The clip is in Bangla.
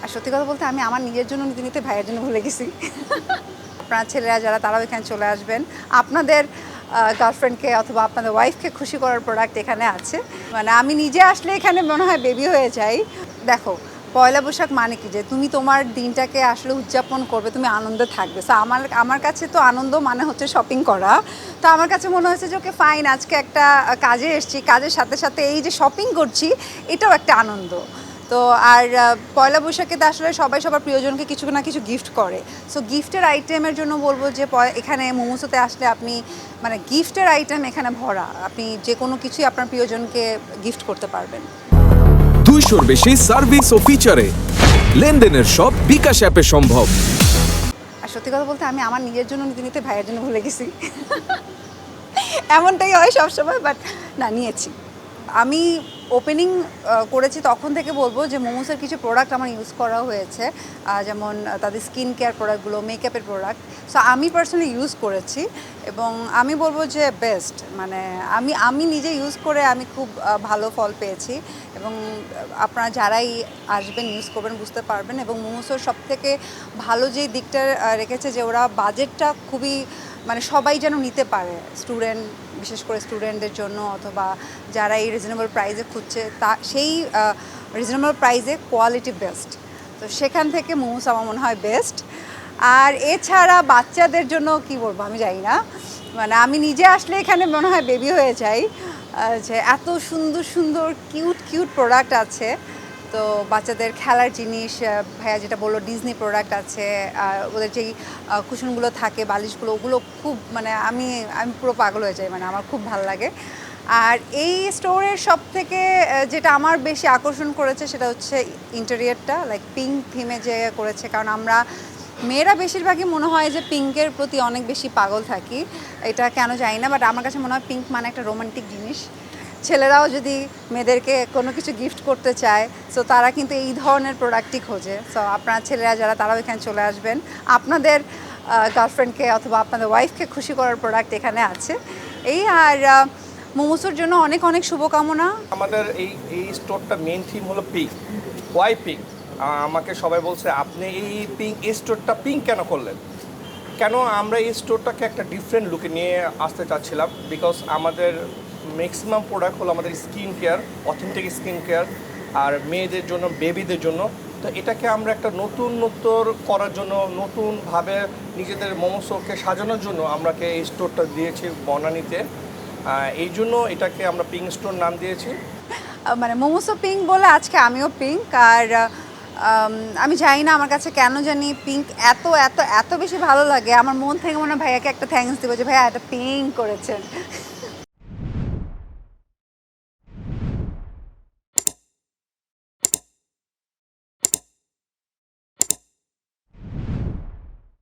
আর সত্যি কথা বলতে আমি আমার নিজের জন্য নিতে নিতে ভাইয়ের জন্য ভুলে গেছি। আপনার ছেলেরা যারা তারাও এখানে চলে আসবেন, আপনাদের গার্লফ্রেন্ডকে অথবা আপনাদের ওয়াইফকে খুশি করার প্রোডাক্ট এখানে আছে। মানে আমি নিজে আসলে এখানে মনে হয় বেবি হয়ে যাই। দেখো, পয়লা বৈশাখ মানে কি যে তুমি তোমার দিনটাকে আসলে উদযাপন করবে, তুমি আনন্দে থাকবে। সো আমার কাছে তো আনন্দ মানে হচ্ছে শপিং করা। তো আমার কাছে মনে হয়েছে যে ওকে ফাইন, আজকে একটা কাজে এসেছি, কাজের সাথে সাথে এই যে শপিং করছি এটাও একটা আনন্দ। তো আর পয়লা বৈশাখে তো আসলে সবাই সবার প্রিয়জনকে কিছু না কিছু গিফট করে। সো গিফটের আইটেমের জন্য বলবো যে এখানে মোমোসোতে আসলে আপনি মানে গিফটের আইটেম এখানে ভরা, আপনি যে কোনো কিছুই আপনার প্রিয়জনকে গিফট করতে পারবেন। 200-র বেশি সার্ভিস ও ফিচারে লেনদেনের সব বিকাশ অ্যাপে সম্ভব। আর সত্যি কথা বলতে আমি আমার নিজের জন্য নিতে নিতে ভাইয়ের জন্য ভুলে গেছি। এমনটাই হয় সবসময়, বাট না, নিয়েছি। আমি ওপেনিং করেছি তখন থেকে বলবো যে মোমোসের কিছু প্রোডাক্ট আমার ইউজ করা হয়েছে, যেমন তাদের স্কিন কেয়ার প্রোডাক্টগুলো, মেকআপের প্রোডাক্ট। সো আমি পার্সোনালি ইউজ করেছি এবং আমি বলবো যে বেস্ট। মানে আমি নিজে ইউজ করে আমি খুব ভালো ফল পেয়েছি এবং আপনারা যারাই আসবেন ইউজ করবেন বুঝতে পারবেন। এবং মোমোসের সবথেকে ভালো যে দিকটা রেখেছে যে ওরা বাজেটটা খুবই মানে সবাই যেন নিতে পারে, স্টুডেন্ট, বিশেষ করে স্টুডেন্টদের জন্য অথবা যারা এই রিজনেবল প্রাইসে খুঁজছে সেই রিজনেবল প্রাইসে কোয়ালিটি বেস্ট। তো সেখান থেকে মোমোস আমার মনে হয় বেস্ট। আর এছাড়া বাচ্চাদের জন্য কি বলবো আমি জানি না, মানে আমি নিজে আসলে এখানে মনে হয় বেবি হয়ে যাই, যে এত সুন্দর সুন্দর কিউট কিউট প্রোডাক্ট আছে। তো বাচ্চাদের খেলার জিনিস, ভাইয়া যেটা বললো ডিজনি প্রোডাক্ট আছে, ওদের যেই কুশনগুলো থাকে, বালিশগুলো, ওগুলো খুব মানে আমি পুরো পাগল হয়ে যাই, মানে আমার খুব ভালো লাগে। আর এই স্টোরের সব থেকে যেটা আমার বেশি আকর্ষণ করেছে সেটা হচ্ছে ইন্টেরিয়রটা, লাইক পিঙ্ক থিমে যে করেছে। কারণ আমরা মেয়েরা বেশিরভাগই মনে হয় যে পিঙ্কের প্রতি অনেক বেশি পাগল থাকি, এটা কেন জানি না, বাট আমার কাছে মনে হয় পিঙ্ক মানে একটা রোমান্টিক জিনিস। ছেলেরাও যদি মেয়েদেরকে কোনো কিছু গিফট করতে চায়, সো তারা কিন্তু এই ধরনের প্রোডাক্টই খোঁজে। সো আপনার ছেলেরা যারা তারাও এখানে চলে আসবেন, আপনাদের গার্লফ্রেন্ডকে অথবা আপনাদের ওয়াইফকে খুশি করার প্রোডাক্ট এখানে আছে। এই আর মোমোসোর জন্য অনেক অনেক শুভকামনা। আমাদের এই স্টোরটা মেন থিম হলো পিঙ্ক। Why pink? আমাকে সবাই বলছে আপনি এই স্টোরটা পিঙ্ক কেন করলেন? কেন আমরা এই স্টোরটাকে একটা ডিফারেন্ট লুকে নিয়ে আসতে চাচ্ছিলাম, বিকজ আমাদের ম্যাক্সিমাম প্রোডাক্ট হলো আমাদের skin care, authentic skin care, আর মেয়েদের জন্য, বেবিদের জন্য। তো এটাকে আমরা একটা নতুন করার জন্য, নতুনভাবে নিজেদের মোমোসোকে সাজানোর জন্য আমরাকে এই স্টোরটা দিয়েছি বনানীতে। এই জন্য এটাকে আমরা পিঙ্ক স্টোর নাম দিয়েছি। মানে মোমোসো পিঙ্ক বলে আজকে আমিও পিঙ্ক। আর আমি জানি না আমার কাছে কেন জানি পিঙ্ক এত এত এত বেশি ভালো লাগে, আমার মন থেকে মনে হয় ভাইয়াকে একটা থ্যাঙ্কস দেবো যে ভাইয়া এটা পিঙ্ক করেছেন।